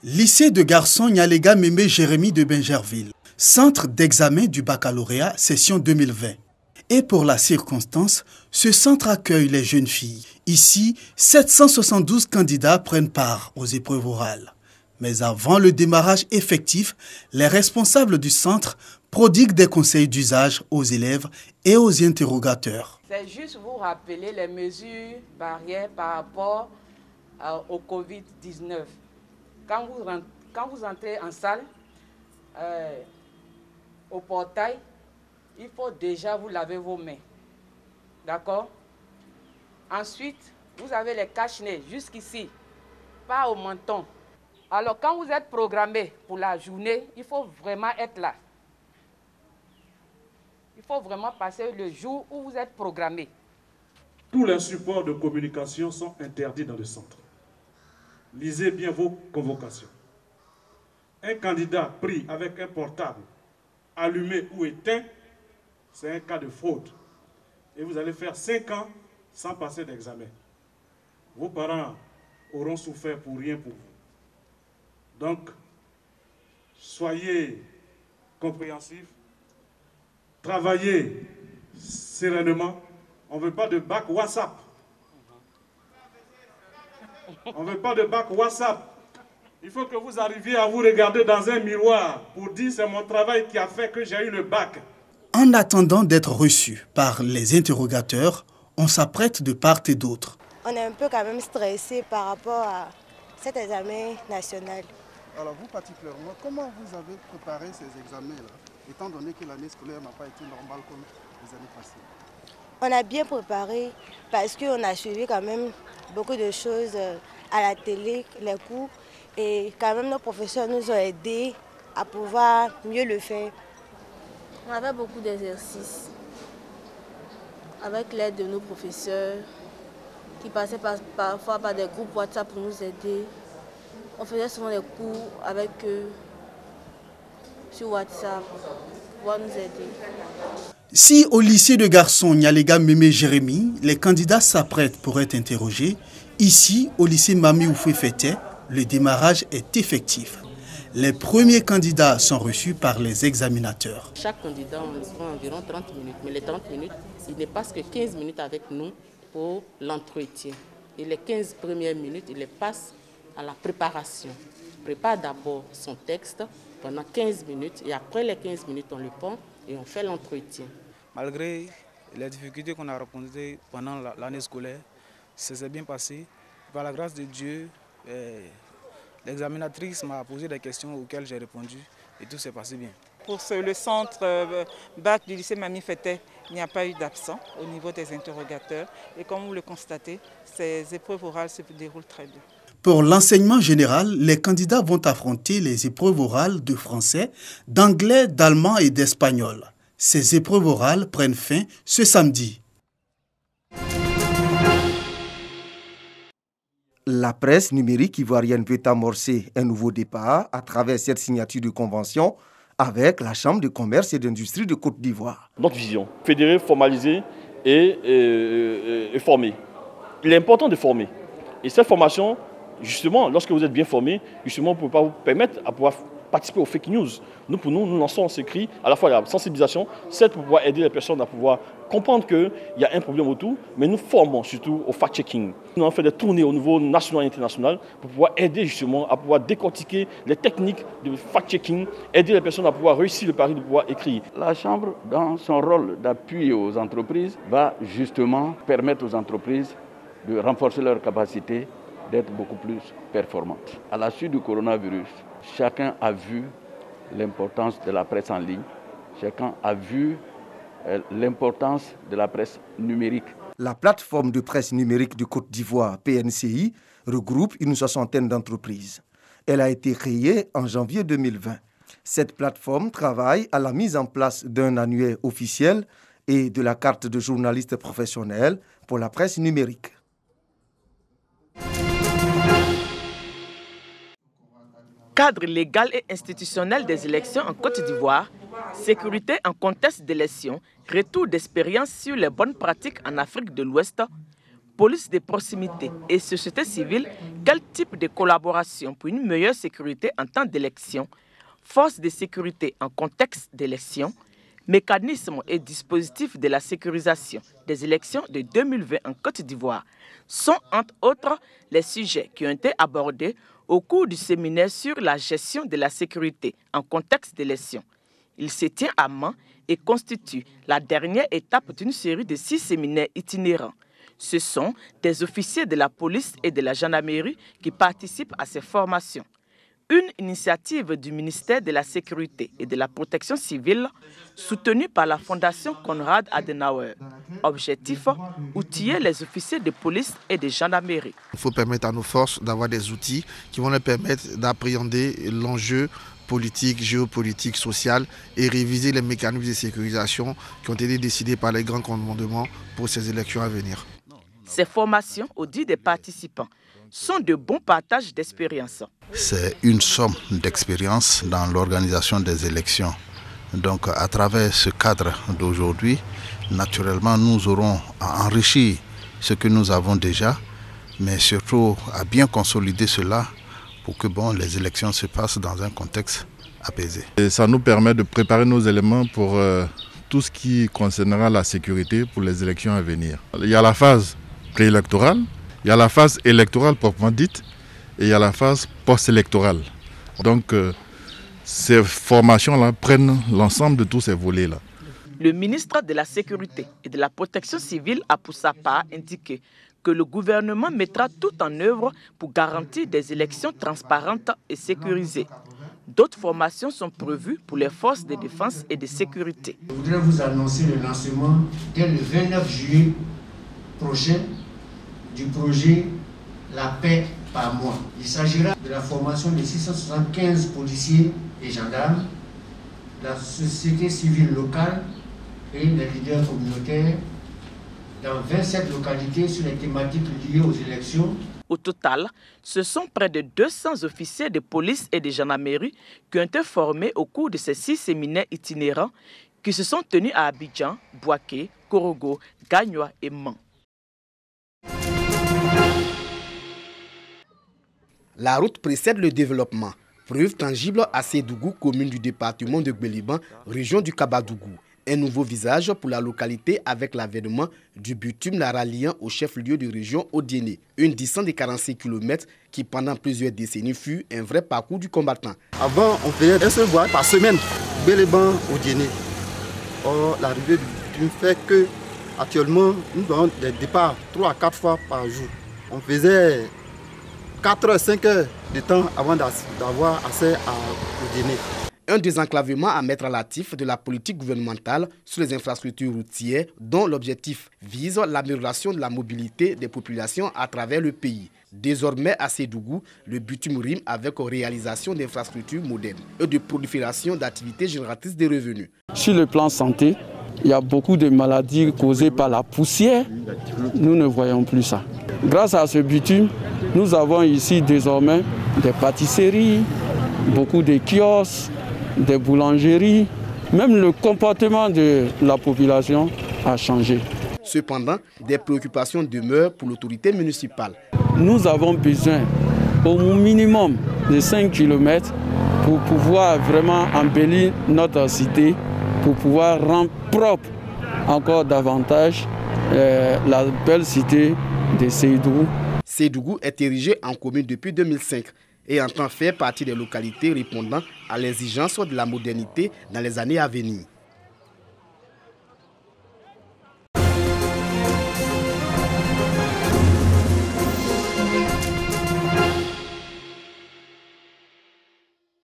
Lycée de garçons Nyalega Mémé Jérémy de Bingerville. Centre d'examen du baccalauréat, session 2020. Et pour la circonstance, ce centre accueille les jeunes filles. Ici, 772 candidats prennent part aux épreuves orales. Mais avant le démarrage effectif, les responsables du centre prodiguent des conseils d'usage aux élèves et aux interrogateurs. C'est juste vous rappeler les mesures barrières par rapport au Covid-19. Quand vous entrez en salle, au portail, il faut déjà vous laver vos mains. D'accord? Ensuite, vous avez les cache-nez jusqu'ici, pas au menton. Alors, quand vous êtes programmé pour la journée, il faut vraiment être là. Il faut vraiment passer le jour où vous êtes programmé. Tous les supports de communication sont interdits dans le centre. Lisez bien vos convocations. Un candidat pris avec un portable allumé ou éteint, c'est un cas de fraude. Et vous allez faire 5 ans sans passer d'examen. Vos parents auront souffert pour rien pour vous. Donc, soyez compréhensifs, travaillez sereinement. On ne veut pas de bac WhatsApp. On ne veut pas de bac WhatsApp. Il faut que vous arriviez à vous regarder dans un miroir pour dire c'est mon travail qui a fait que j'ai eu le bac. En attendant d'être reçus par les interrogateurs, on s'apprête de part et d'autre. On est un peu quand même stressé par rapport à cet examen national. Alors vous particulièrement, comment vous avez préparé ces examens-là, étant donné que l'année scolaire n'a pas été normale comme les années passées? On a bien préparé parce qu'on a suivi quand même beaucoup de choses à la télé, les cours. Et quand même nos professeurs nous ont aidés à pouvoir mieux le faire. On avait beaucoup d'exercices avec l'aide de nos professeurs qui passaient parfois par des groupes WhatsApp pour nous aider. On faisait souvent des cours avec eux sur WhatsApp pour pouvoir nous aider. Si au lycée de garçons Nyalega Mémé Jérémy, les candidats s'apprêtent pour être interrogés, ici au lycée Mami Oufé Fété, le démarrage est effectif. Les premiers candidats sont reçus par les examinateurs. Chaque candidat, on prend environ 30 minutes. Mais les 30 minutes, il ne passe que 15 minutes avec nous pour l'entretien. Et les 15 premières minutes, il les passe à la préparation. Il prépare d'abord son texte pendant 15 minutes et après les 15 minutes, on le prend et on fait l'entretien. Malgré les difficultés qu'on a rencontrées pendant l'année scolaire, ça s'est bien passé. Par la grâce de Dieu, l'examinatrice m'a posé des questions auxquelles j'ai répondu et tout s'est passé bien. Pour le centre bac du lycée Mami Fété, il n'y a pas eu d'absent au niveau des interrogateurs. Et comme vous le constatez, ces épreuves orales se déroulent très bien. Pour l'enseignement général, les candidats vont affronter les épreuves orales de français, d'anglais, d'allemand et d'espagnol. Ces épreuves orales prennent fin ce samedi. La presse numérique ivoirienne veut amorcer un nouveau départ à travers cette signature de convention avec la Chambre de commerce et d'industrie de Côte d'Ivoire. Notre vision, fédérer, formaliser et former. Il est important de former. Et cette formation, justement, lorsque vous êtes bien formé, justement, ne peut pas vous permettre à pouvoir participer aux fake news. Nous, pour nous lançons ce cri, à la fois la sensibilisation, c'est pour pouvoir aider les personnes à pouvoir comprendre qu'il y a un problème autour, mais nous formons surtout au fact-checking. Nous avons fait des tournées au niveau national et international pour pouvoir aider justement à pouvoir décortiquer les techniques de fact-checking, aider les personnes à pouvoir réussir le pari de pouvoir écrire. La Chambre, dans son rôle d'appui aux entreprises, va justement permettre aux entreprises de renforcer leur capacité d'être beaucoup plus performantes. À la suite du coronavirus, chacun a vu l'importance de la presse en ligne, chacun a vu l'importance de la presse numérique. La plateforme de presse numérique de Côte d'Ivoire, PNCI, regroupe une 60aine d'entreprises. Elle a été créée en janvier 2020. Cette plateforme travaille à la mise en place d'un annuaire officiel et de la carte de journaliste professionnel pour la presse numérique. Cadre légal et institutionnel des élections en Côte d'Ivoire, sécurité en contexte d'élection, retour d'expérience sur les bonnes pratiques en Afrique de l'Ouest. police de proximité et société civile, quel type de collaboration pour une meilleure sécurité en temps d'élection, force de sécurité en contexte d'élection, mécanismes et dispositifs de la sécurisation des élections de 2020 en Côte d'Ivoire sont entre autres les sujets qui ont été abordés au cours du séminaire sur la gestion de la sécurité en contexte d'élection. Il se tient à Mans et constitue la dernière étape d'une série de 6 séminaires itinérants. Ce sont des officiers de la police et de la gendarmerie qui participent à ces formations. Une initiative du ministère de la Sécurité et de la Protection civile soutenue par la Fondation Konrad Adenauer. Objectif, outiller les officiers de police et de gendarmerie. Il faut permettre à nos forces d'avoir des outils qui vont leur permettre d'appréhender l'enjeu politique, géopolitique, social et réviser les mécanismes de sécurisation qui ont été décidés par les grands commandements pour ces élections à venir. Ces formations, au dit des participants, sont de bons partages d'expérience. C'est une somme d'expérience dans l'organisation des élections. Donc à travers ce cadre d'aujourd'hui, naturellement nous aurons à enrichir ce que nous avons déjà, mais surtout à bien consolider cela pour que les élections se passent dans un contexte apaisé. Et ça nous permet de préparer nos éléments pour tout ce qui concernera la sécurité pour les élections à venir. Il y a la phase préélectorale, il y a la phase électorale proprement dite et il y a la phase post-électorale. Donc ces formations-là prennent l'ensemble de tous ces volets-là. Le ministre de la Sécurité et de la Protection civile a pour sa part indiqué que le gouvernement mettra tout en œuvre pour garantir des élections transparentes et sécurisées. D'autres formations sont prévues pour les forces de défense et de sécurité. Je voudrais vous annoncer le lancement dès le 29 juillet prochain du projet La paix par mois. Il s'agira de la formation de 675 policiers et gendarmes, la société civile locale et les leaders communautaires dans 27 localités sur les thématiques liées aux élections. Au total, ce sont près de 200 officiers de police et de gendarmerie qui ont été formés au cours de ces 6 séminaires itinérants qui se sont tenus à Abidjan, Bouaké, Korogo, Gagnoa et Mans. La route précède le développement. Preuve tangible à Sédougou, commune du département de Gbeliban, région du Kabadougou. Un nouveau visage pour la localité avec l'avènement du bitume la ralliant au chef-lieu de région Odiéné. Une distance de 46 km qui pendant plusieurs décennies fut un vrai parcours du combattant. Avant, on faisait un seul voyage par semaine, Gbeliban-Odiéné. Or, l'arrivée du bitume fait que actuellement nous avons des départs 3 à 4 fois par jour. On faisait 4 heures, 5 heures de temps avant d'avoir accès à Odiéné. Un désenclavement à mettre à l'actif de la politique gouvernementale sur les infrastructures routières dont l'objectif vise l'amélioration de la mobilité des populations à travers le pays. Désormais à Sédougou, le bitume rime avec réalisation d'infrastructures modernes et de prolifération d'activités génératrices de revenus. Sur le plan santé, il y a beaucoup de maladies causées par la poussière. Nous ne voyons plus ça. Grâce à ce bitume, nous avons ici désormais des pâtisseries, beaucoup de kiosques, des boulangeries. Même le comportement de la population a changé. Cependant, des préoccupations demeurent pour l'autorité municipale. Nous avons besoin au minimum de 5 km pour pouvoir vraiment embellir notre cité, pour pouvoir rendre propre encore davantage la belle cité de Sédougou. Sédougou est érigé en commune depuis 2005 et entend faire partie des localités répondant à l'exigence de la modernité dans les années à venir.